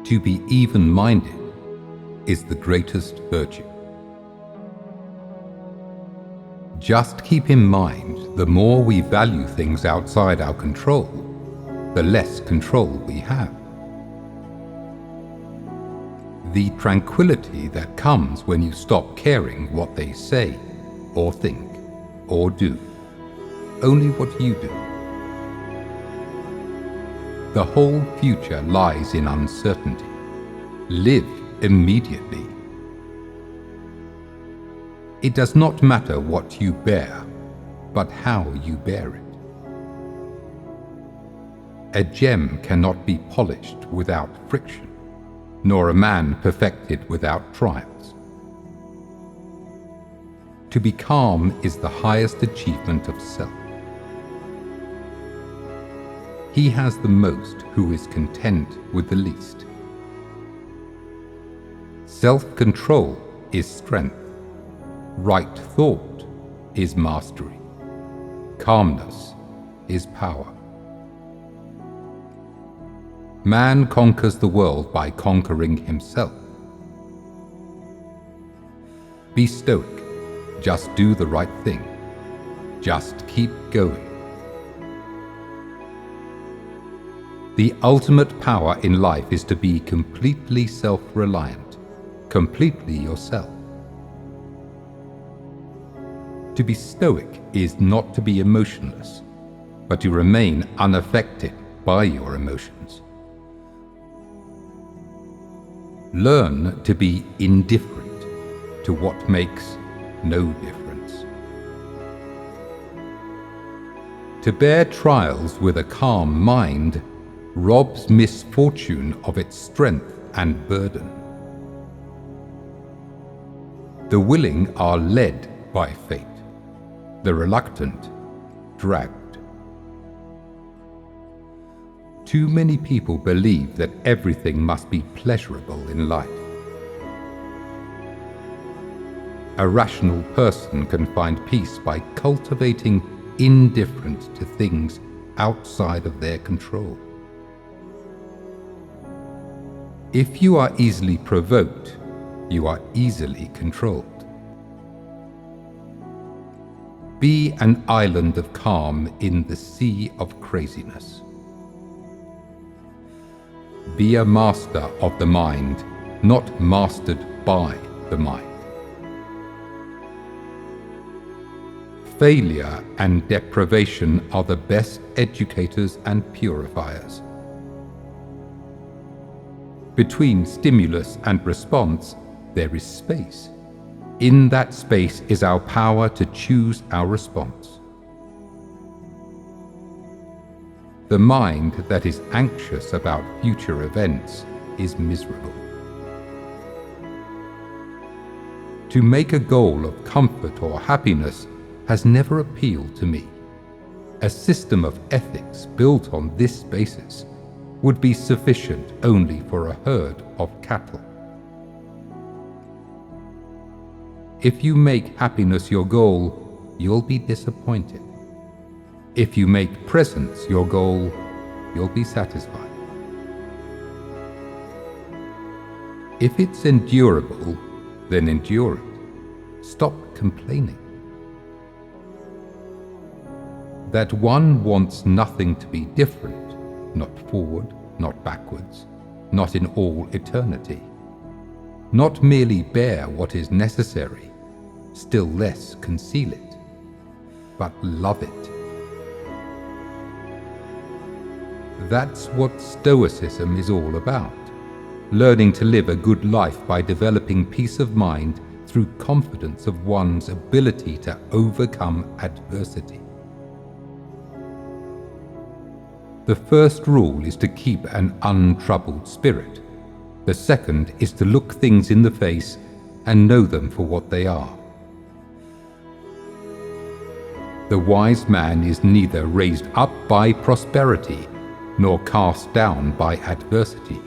To be even-minded is the greatest virtue. Just keep in mind, the more we value things outside our control, the less control we have. The tranquility that comes when you stop caring what they say, or think, or do, only what you do. The whole future lies in uncertainty. Live immediately. It does not matter what you bear, but how you bear it. A gem cannot be polished without friction, nor a man perfected without trials. To be calm is the highest achievement of self. He has the most who is content with the least. Self-control is strength. Right thought is mastery. Calmness is power. Man conquers the world by conquering himself. Be stoic. Just do the right thing. Just keep going. The ultimate power in life is to be completely self-reliant, completely yourself. To be stoic is not to be emotionless, but to remain unaffected by your emotions. Learn to be indifferent to what makes no difference. To bear trials with a calm mind robs misfortune of its strength and burden. The willing are led by fate, the reluctant dragged. Too many people believe that everything must be pleasurable in life. A rational person can find peace by cultivating indifference to things outside of their control. If you are easily provoked, you are easily controlled. Be an island of calm in the sea of craziness. Be a master of the mind, not mastered by the mind. Failure and deprivation are the best educators and purifiers. Between stimulus and response, there is space. In that space is our power to choose our response. The mind that is anxious about future events is miserable. To make a goal of comfort or happiness has never appealed to me. A system of ethics built on this basis would be sufficient only for a herd of cattle. If you make happiness your goal, you'll be disappointed. If you make presence your goal, you'll be satisfied. If it's endurable, then endure it. Stop complaining. That one wants nothing to be different, not forward, not backwards, not in all eternity. Not merely bear what is necessary, still less conceal it, but love it. That's what Stoicism is all about. Learning to live a good life by developing peace of mind through confidence of one's ability to overcome adversity. The first rule is to keep an untroubled spirit. The second is to look things in the face and know them for what they are. The wise man is neither raised up by prosperity nor cast down by adversity,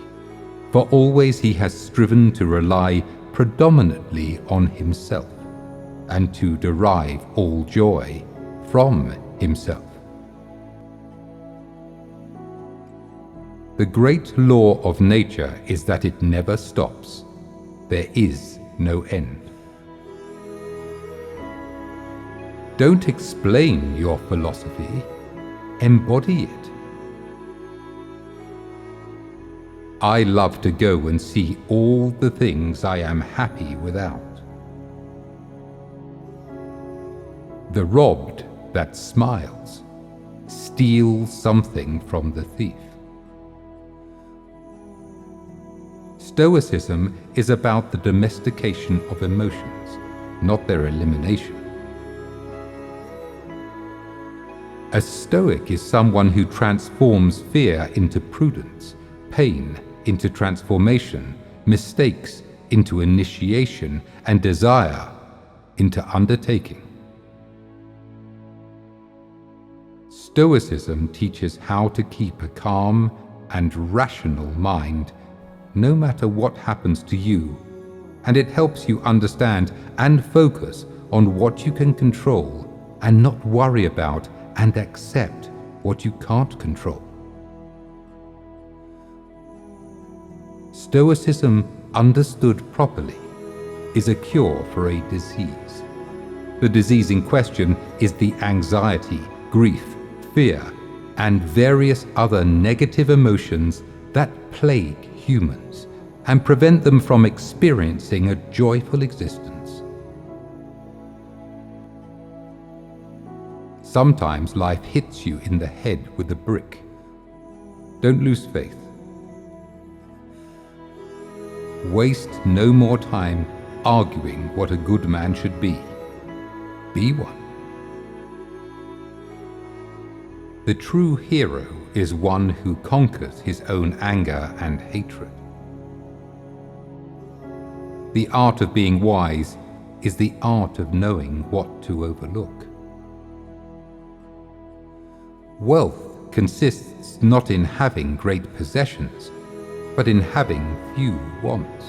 for always he has striven to rely predominantly on himself and to derive all joy from himself. The great law of nature is that it never stops. There is no end. Don't explain your philosophy, embody it. I love to go and see all the things I am happy without. The robbed that smiles steals something from the thief. Stoicism is about the domestication of emotions, not their elimination. A Stoic is someone who transforms fear into prudence, pain into transformation, mistakes into initiation, and desire into undertaking. Stoicism teaches how to keep a calm and rational mind no matter what happens to you, and it helps you understand and focus on what you can control and not worry about and accept what you can't control. Stoicism, understood properly, is a cure for a disease. The disease in question is the anxiety, grief, fear, and various other negative emotions that plague humans and prevent them from experiencing a joyful existence. Sometimes life hits you in the head with a brick. Don't lose faith. Waste no more time arguing what a good man should be. Be one. The true hero is one who conquers his own anger and hatred. The art of being wise is the art of knowing what to overlook. Wealth consists not in having great possessions, but in having few wants.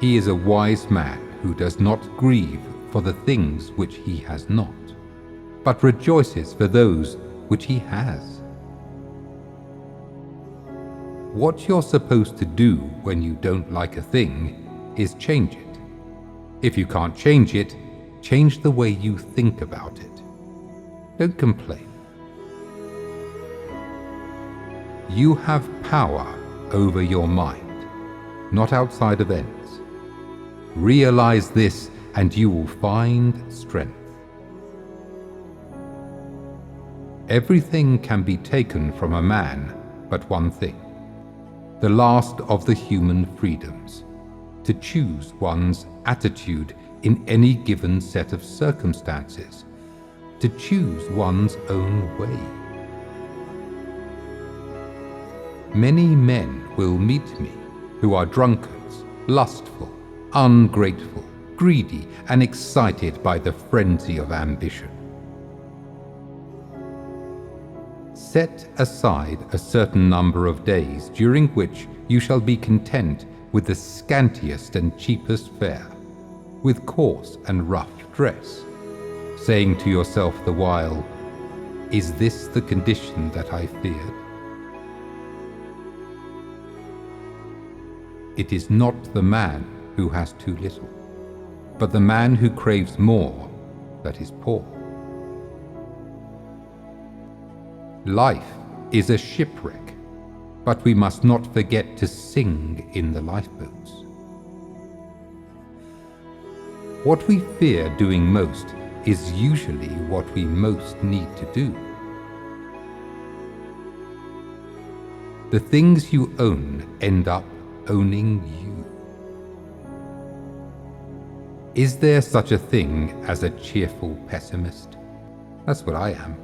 He is a wise man who does not grieve for the things which he has not, but rejoices for those which he has. What you're supposed to do when you don't like a thing is change it. If you can't change it, change the way you think about it. Don't complain. You have power over your mind, not outside events. Realize this and you will find strength. Everything can be taken from a man but one thing, the last of the human freedoms, to choose one's attitude in any given set of circumstances, to choose one's own way. Many men will meet me who are drunkards, lustful, ungrateful, greedy, and excited by the frenzy of ambition. Set aside a certain number of days during which you shall be content with the scantiest and cheapest fare, with coarse and rough dress, saying to yourself the while, "Is this the condition that I feared?" It is not the man who has too little, but the man who craves more that is poor. Life is a shipwreck, but we must not forget to sing in the lifeboats. What we fear doing most is usually what we most need to do. The things you own end up owning you. Is there such a thing as a cheerful pessimist? That's what I am.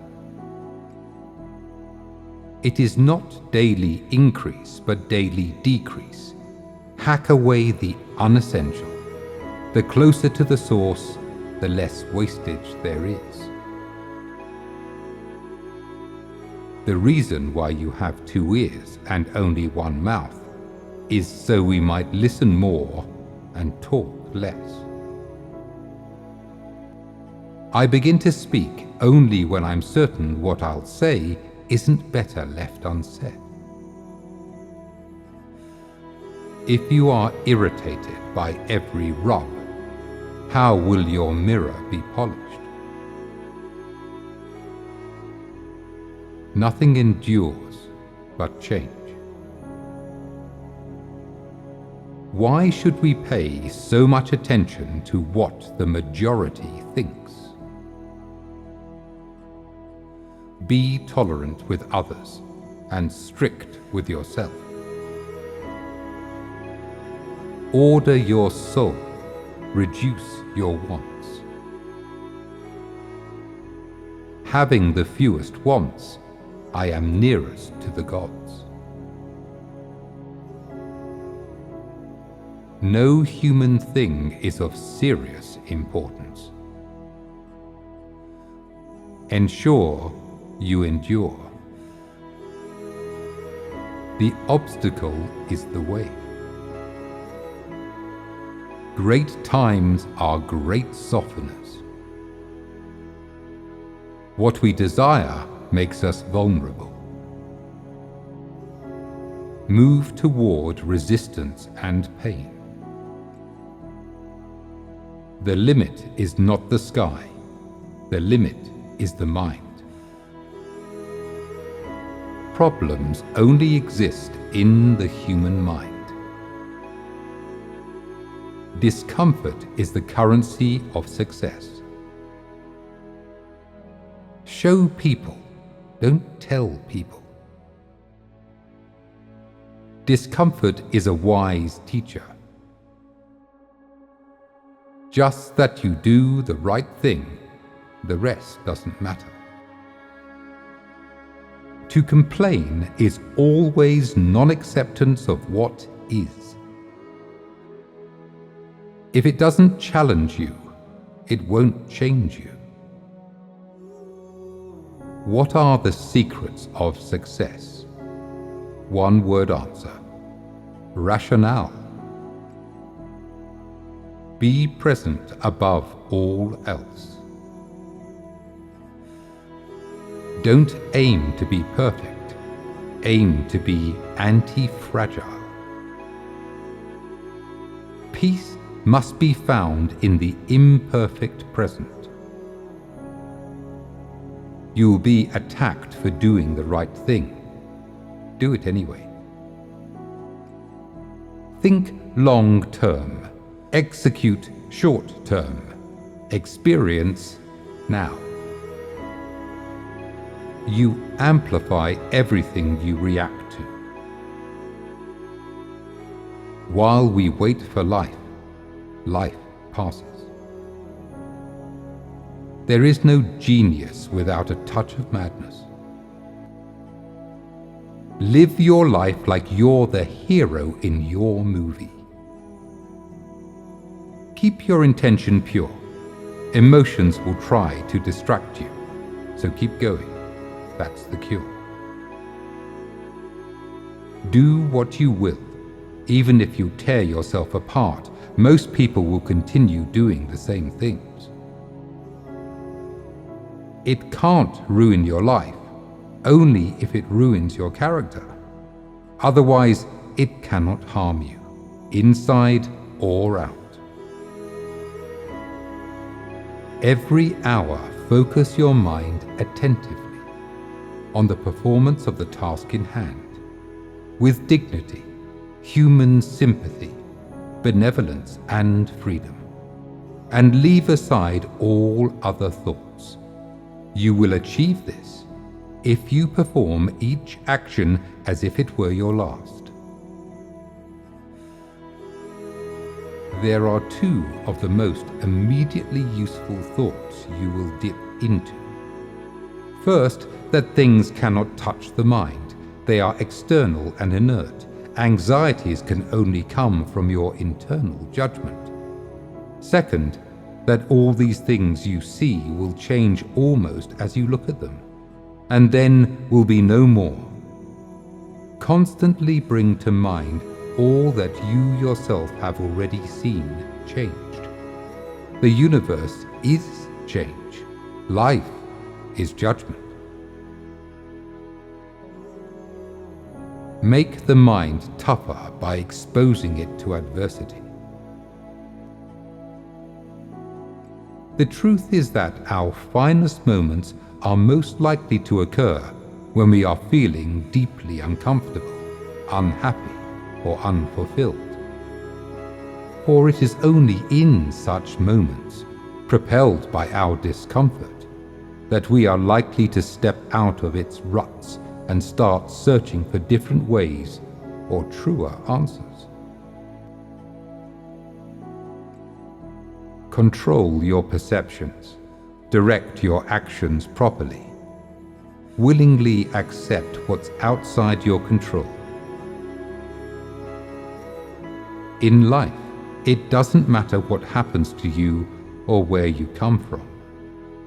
It is not daily increase, but daily decrease. Hack away the unessential. The closer to the source, the less wastage there is. The reason why you have 2 ears and only 1 mouth is so we might listen more and talk less. I begin to speak only when I'm certain what I'll say isn't better left unsaid. If you are irritated by every rub, how will your mirror be polished? Nothing endures but change. Why should we pay so much attention to what the majority thinks? Be tolerant with others and strict with yourself. Order your soul, reduce your wants. Having the fewest wants, I am nearest to the gods. No human thing is of serious importance. Ensure you endure. The obstacle is the way. Great times are great softeners. What we desire makes us vulnerable. Move toward resistance and pain. The limit is not the sky. The limit is the mind. Problems only exist in the human mind. Discomfort is the currency of success. Show people, don't tell people. Discomfort is a wise teacher. Just that you do the right thing, the rest doesn't matter. To complain is always non-acceptance of what is. If it doesn't challenge you, it won't change you. What are the secrets of success? One-word answer: rationale. Be present above all else. Don't aim to be perfect. Aim to be anti-fragile. Peace must be found in the imperfect present. You will be attacked for doing the right thing. Do it anyway. Think long term. Execute short term. Experience now. You amplify everything you react to. While we wait for life, life passes. There is no genius without a touch of madness. Live your life like you're the hero in your movie. Keep your intention pure. Emotions will try to distract you, so keep going. That's the cure. Do what you will. Even if you tear yourself apart, most people will continue doing the same things. It can't ruin your life, only if it ruins your character. Otherwise, it cannot harm you, inside or out. Every hour, focus your mind attentively on the performance of the task in hand, with dignity, human sympathy, benevolence and freedom, and leave aside all other thoughts. You will achieve this if you perform each action as if it were your last. There are two of the most immediately useful thoughts you will dip into. First, that things cannot touch the mind. They are external and inert. Anxieties can only come from your internal judgment. Second, that all these things you see will change almost as you look at them, and then will be no more. Constantly bring to mind all that you yourself have already seen changed. The universe is change. Life is judgment. Make the mind tougher by exposing it to adversity. The truth is that our finest moments are most likely to occur when we are feeling deeply uncomfortable, unhappy, or unfulfilled. For it is only in such moments, propelled by our discomfort, that we are likely to step out of its ruts and start searching for different ways or truer answers. Control your perceptions, direct your actions properly, willingly accept what's outside your control. In life, it doesn't matter what happens to you or where you come from.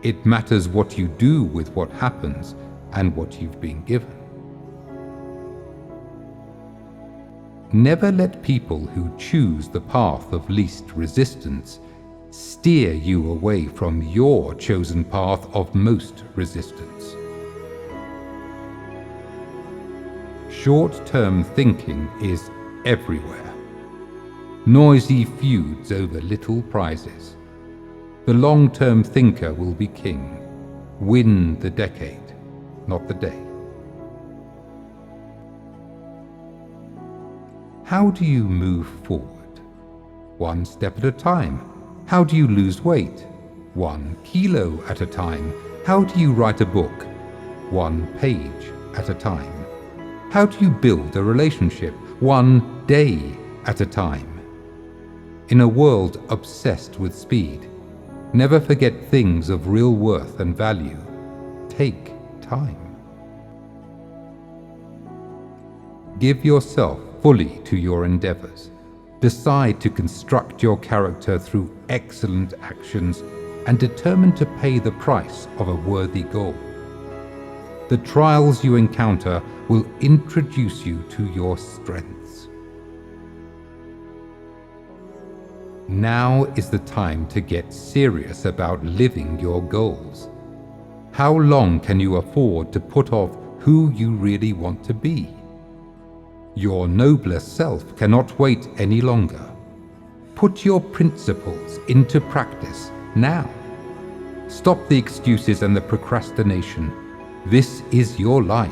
It matters what you do with what happens and what you've been given. Never let people who choose the path of least resistance steer you away from your chosen path of most resistance. Short-term thinking is everywhere. Noisy feuds over little prizes. The long-term thinker will be king. Win the decade, not the day. How do you move forward? One step at a time. How do you lose weight? 1 kilo at a time. How do you write a book? 1 page at a time. How do you build a relationship? 1 day at a time. In a world obsessed with speed, never forget things of real worth and value. Take time. Give yourself fully to your endeavors. Decide to construct your character through excellent actions and determine to pay the price of a worthy goal. The trials you encounter will introduce you to your strengths. Now is the time to get serious about living your goals. How long can you afford to put off who you really want to be? Your nobler self cannot wait any longer. Put your principles into practice now. Stop the excuses and the procrastination. This is your life.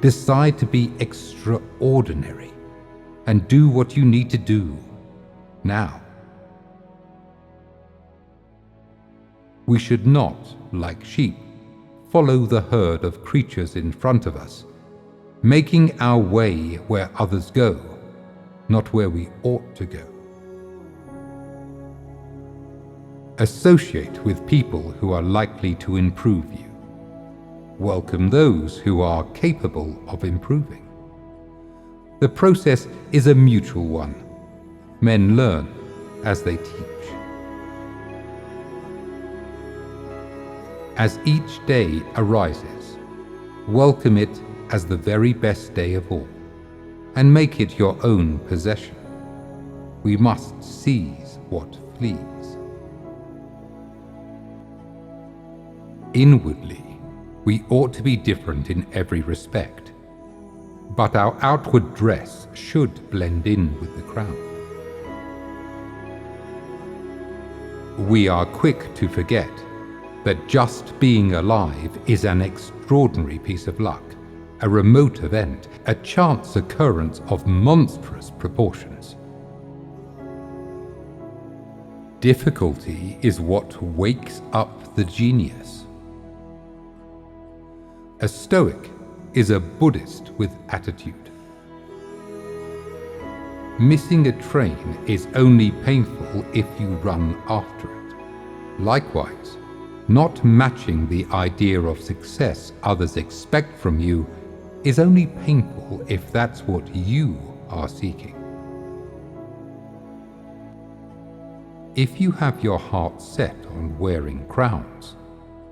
Decide to be extraordinary and do what you need to do now. We should not, like sheep, follow the herd of creatures in front of us, making our way where others go, not where we ought to go. Associate with people who are likely to improve you. Welcome those who are capable of improving. The process is a mutual one. Men learn as they teach. As each day arises, welcome it as the very best day of all, and make it your own possession. We must seize what flees. Inwardly, we ought to be different in every respect, but our outward dress should blend in with the crowd. We are quick to forget that just being alive is an extraordinary piece of luck, a remote event, a chance occurrence of monstrous proportions. Difficulty is what wakes up the genius. A Stoic is a Buddhist with attitude. Missing a train is only painful if you run after it. Likewise, not matching the idea of success others expect from you is only painful if that's what you are seeking. If you have your heart set on wearing crowns,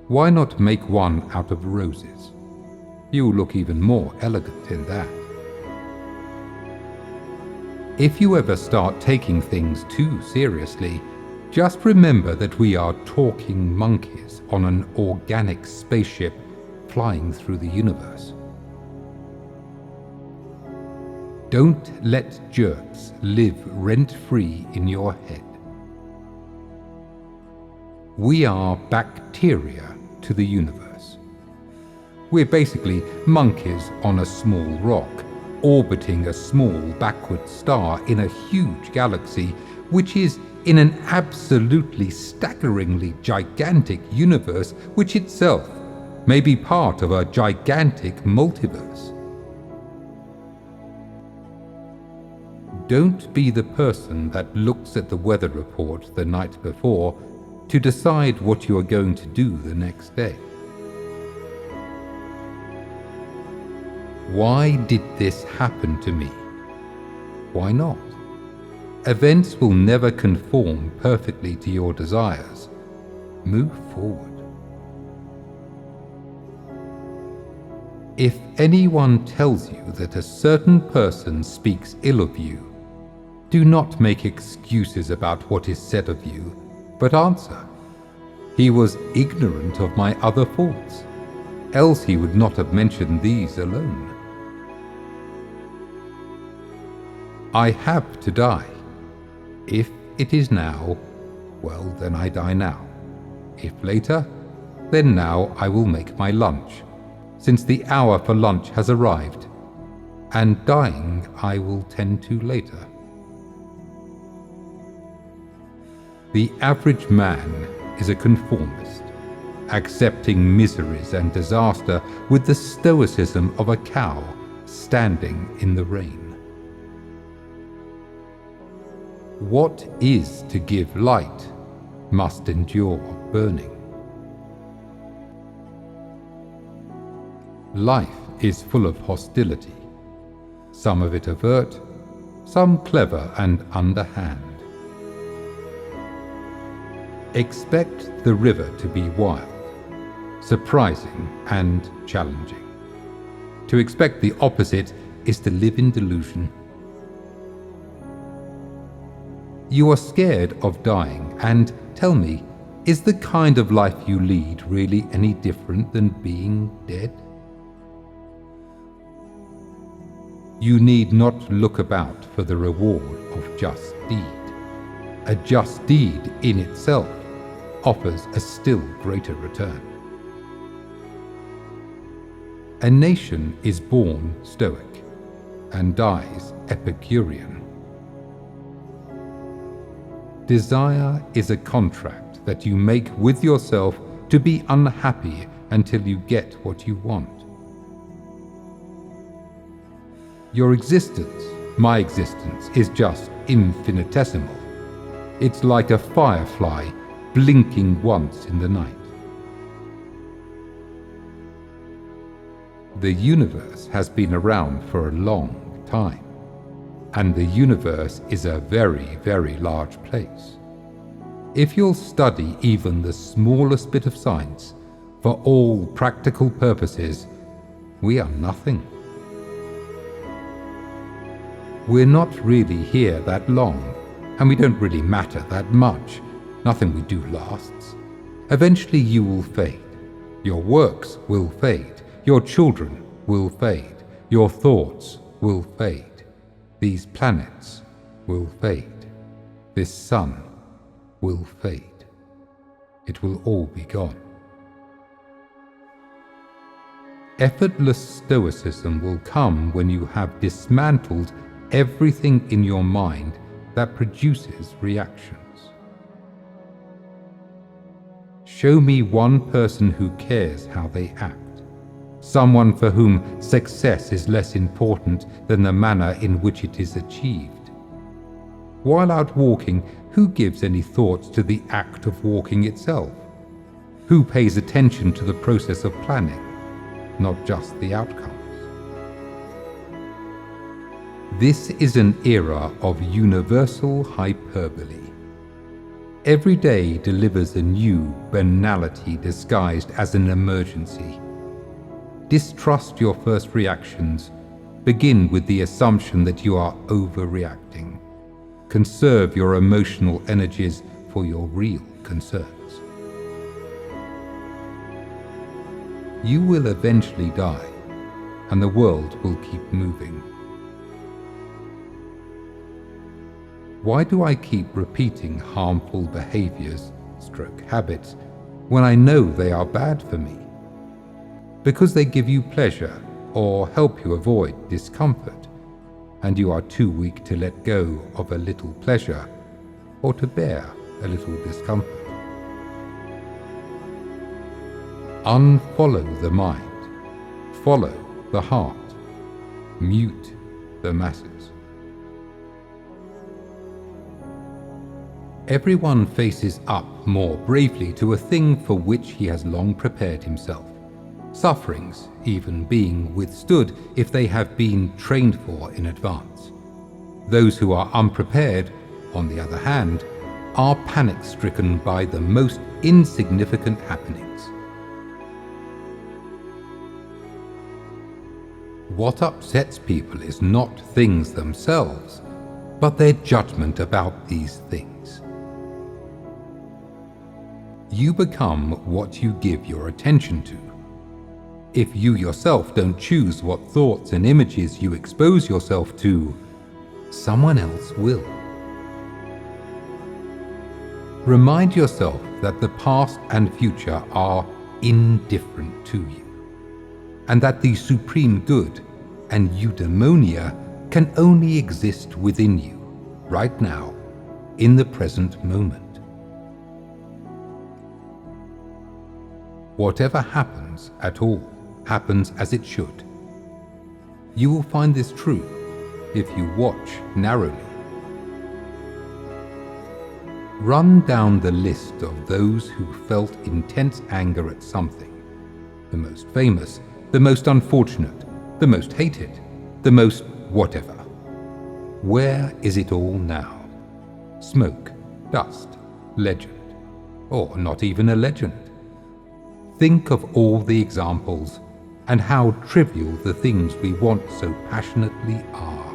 why not make one out of roses? You look even more elegant in that. If you ever start taking things too seriously, just remember that we are talking monkeys on an organic spaceship flying through the universe. Don't let jerks live rent-free in your head. We are bacteria to the universe. We're basically monkeys on a small rock, orbiting a small backward star in a huge galaxy, which is in an absolutely staggeringly gigantic universe, which itself may be part of a gigantic multiverse. Don't be the person that looks at the weather report the night before to decide what you are going to do the next day. Why did this happen to me? Why not? Events will never conform perfectly to your desires. Move forward. If anyone tells you that a certain person speaks ill of you, do not make excuses about what is said of you, but answer, "He was ignorant of my other faults, else he would not have mentioned these alone." I have to die. If it is now, well, then I die now. If later, then now I will make my lunch, since the hour for lunch has arrived, and dying I will tend to later. The average man is a conformist, accepting miseries and disaster with the stoicism of a cow standing in the rain. What is to give light must endure burning. Life is full of hostility, some of it overt, some clever and underhand. Expect the river to be wild, surprising and challenging. To expect the opposite is to live in delusion. You are scared of dying, and tell me, is the kind of life you lead really any different than being dead? You need not look about for the reward of just deed. A just deed in itself offers a still greater return. A nation is born stoic and dies Epicurean. Desire is a contract that you make with yourself to be unhappy until you get what you want. Your existence, my existence, is just infinitesimal. It's like a firefly blinking once in the night. The universe has been around for a long time, and the universe is a very, very large place. If you'll study even the smallest bit of science, for all practical purposes, we are nothing. We're not really here that long, and we don't really matter that much. Nothing we do lasts. Eventually you will fade. Your works will fade. Your children will fade. Your thoughts will fade. These planets will fade. This sun will fade. It will all be gone. Effortless stoicism will come when you have dismantled everything in your mind that produces reactions. Show me one person who cares how they act, someone for whom success is less important than the manner in which it is achieved. While out walking, who gives any thoughts to the act of walking itself? Who pays attention to the process of planning, not just the outcomes? This is an era of universal hyperbole. Every day delivers a new banality disguised as an emergency. Distrust your first reactions. Begin with the assumption that you are overreacting. Conserve your emotional energies for your real concerns. You will eventually die, and the world will keep moving. Why do I keep repeating harmful behaviors, habits, when I know they are bad for me? Because they give you pleasure or help you avoid discomfort, and you are too weak to let go of a little pleasure or to bear a little discomfort. Unfollow the mind, follow the heart, mute the masses. Everyone faces up more bravely to a thing for which he has long prepared himself. Sufferings even being withstood if they have been trained for in advance. Those who are unprepared, on the other hand, are panic-stricken by the most insignificant happenings. What upsets people is not things themselves, but their judgment about these things. You become what you give your attention to. If you yourself don't choose what thoughts and images you expose yourself to, someone else will. Remind yourself that the past and future are indifferent to you, and that the supreme good and eudaimonia can only exist within you, right now, in the present moment. Whatever happens at all happens as it should. You will find this true if you watch narrowly. Run down the list of those who felt intense anger at something. The most famous, the most unfortunate, the most hated, the most whatever. Where is it all now? Smoke, dust, legend, or not even a legend. Think of all the examples and how trivial the things we want so passionately are.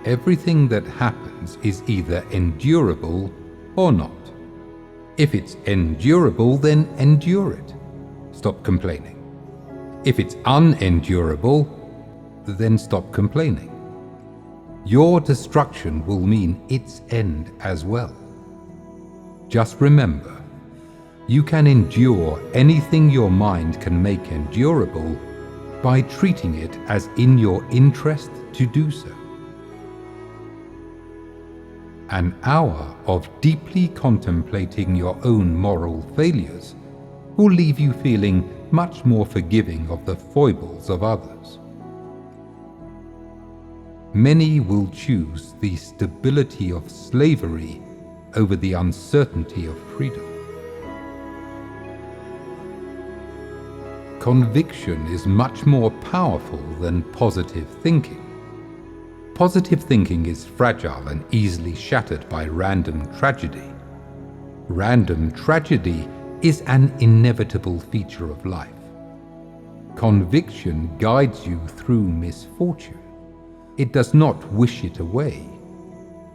Everything that happens is either endurable or not. If it's endurable, then endure it. Stop complaining. If it's unendurable, then stop complaining. Your destruction will mean its end as well. Just remember, you can endure anything your mind can make endurable by treating it as in your interest to do so. An hour of deeply contemplating your own moral failures will leave you feeling much more forgiving of the foibles of others. Many will choose the stability of slavery over the uncertainty of freedom. Conviction is much more powerful than positive thinking. Positive thinking is fragile and easily shattered by random tragedy. Random tragedy is an inevitable feature of life. Conviction guides you through misfortune. It does not wish it away.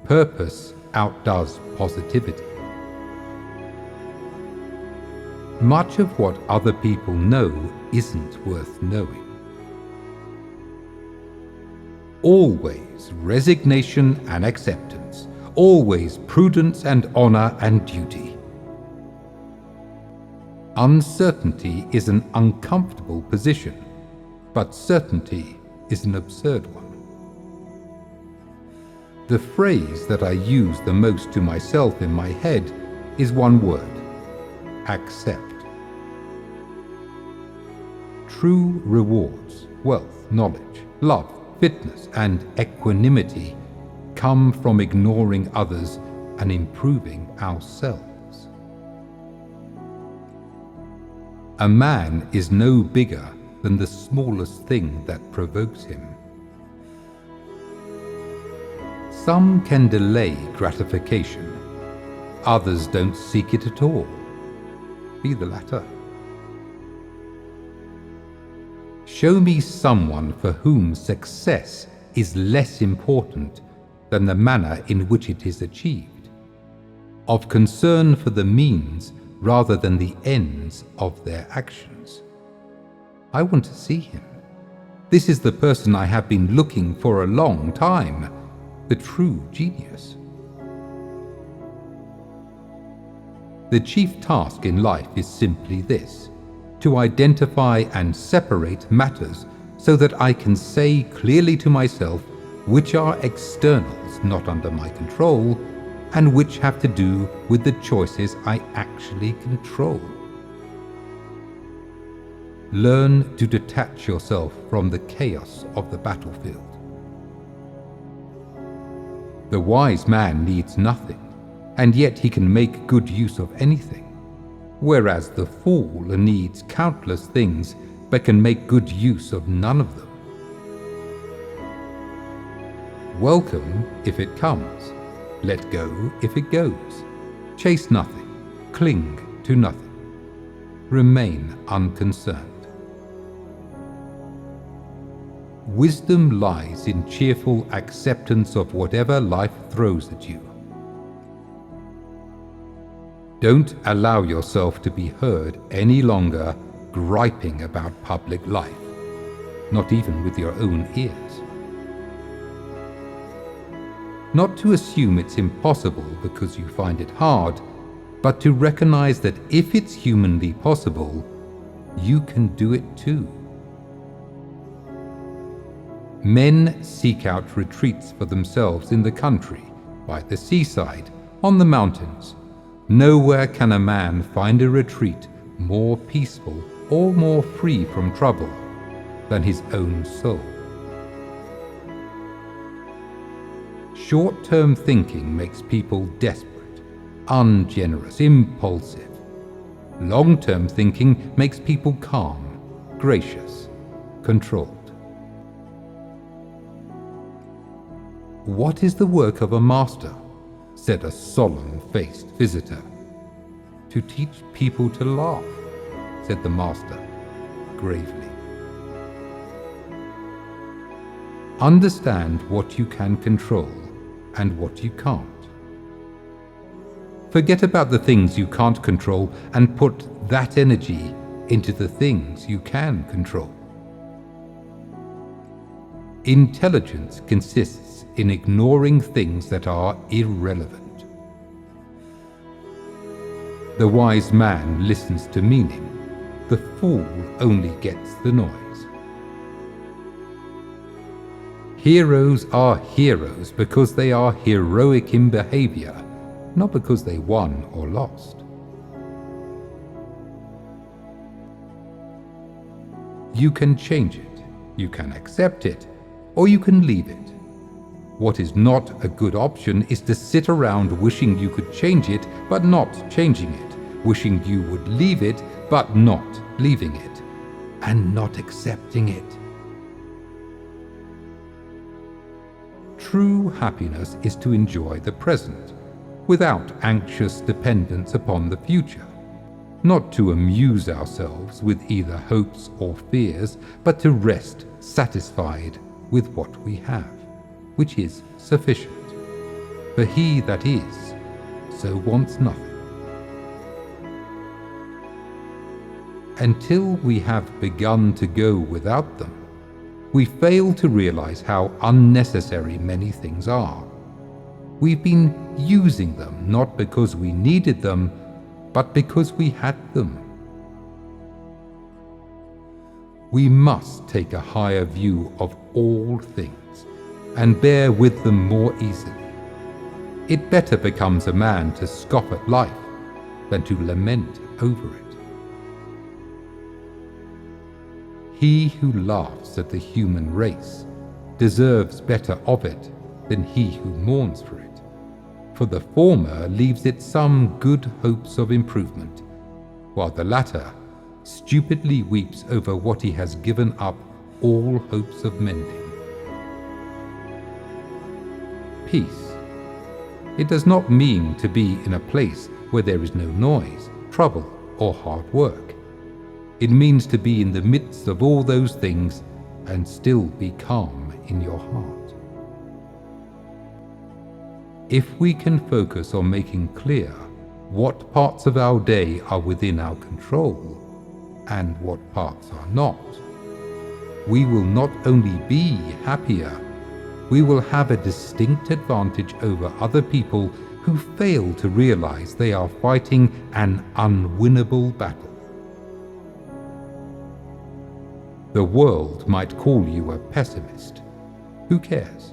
Purpose outdoes positivity. Much of what other people know isn't worth knowing. Always resignation and acceptance. Always prudence and honor and duty. Uncertainty is an uncomfortable position, but certainty is an absurd one. The phrase that I use the most to myself in my head is one word: accept. True rewards, wealth, knowledge, love, fitness, and equanimity come from ignoring others and improving ourselves. A man is no bigger than the smallest thing that provokes him. Some can delay gratification, others don't seek it at all. Be the latter. Show me someone for whom success is less important than the manner in which it is achieved, of concern for the means rather than the ends of their actions. I want to see him. This is the person I have been looking for a long time, the true genius. The chief task in life is simply this: to identify and separate matters so that I can say clearly to myself which are externals not under my control and which have to do with the choices I actually control. Learn to detach yourself from the chaos of the battlefield. The wise man needs nothing, and yet he can make good use of anything, whereas the fool needs countless things but can make good use of none of them. Welcome if it comes, let go if it goes. Chase nothing, cling to nothing, remain unconcerned. Wisdom lies in cheerful acceptance of whatever life throws at you. Don't allow yourself to be heard any longer griping about public life, not even with your own ears. Not to assume it's impossible because you find it hard, but to recognize that if it's humanly possible, you can do it too. Men seek out retreats for themselves in the country, by the seaside, on the mountains. Nowhere can a man find a retreat more peaceful or more free from trouble than his own soul. Short-term thinking makes people desperate, ungenerous, impulsive. Long-term thinking makes people calm, gracious, controlled. "What is the work of a master?" said a solemn-faced visitor. "To teach people to laugh," said the master, gravely. Understand what you can control and what you can't. Forget about the things you can't control and put that energy into the things you can control. Intelligence consists in ignoring things that are irrelevant. The wise man listens to meaning. The fool only gets the noise. Heroes are heroes because they are heroic in behavior, not because they won or lost. You can change it, you can accept it, or you can leave it. What is not a good option is to sit around wishing you could change it but not changing it, wishing you would leave it but not leaving it, and not accepting it. True happiness is to enjoy the present, without anxious dependence upon the future, not to amuse ourselves with either hopes or fears, but to rest satisfied with what we have, which is sufficient. For he that is, so wants nothing. Until we have begun to go without them, we fail to realize how unnecessary many things are. We've been using them not because we needed them, but because we had them. We must take a higher view of all things and bear with them more easily. It better becomes a man to scoff at life than to lament over it. He who laughs at the human race deserves better of it than he who mourns for it, for the former leaves it some good hopes of improvement, while the latter stupidly weeps over what he has given up all hopes of mending. Peace. It does not mean to be in a place where there is no noise, trouble, or hard work. It means to be in the midst of all those things and still be calm in your heart. If we can focus on making clear what parts of our day are within our control and what parts are not, we will not only be happier, we will have a distinct advantage over other people who fail to realize they are fighting an unwinnable battle. The world might call you a pessimist. Who cares?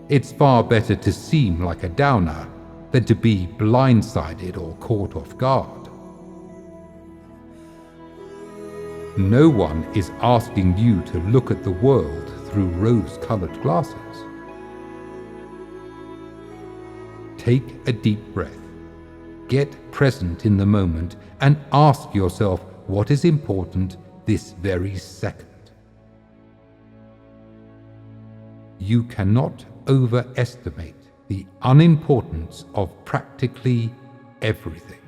It's far better to seem like a downer than to be blindsided or caught off guard. No one is asking you to look at the world through rose-colored glasses. Take a deep breath, get present in the moment, and ask yourself what is important this very second. You cannot overestimate the unimportance of practically everything.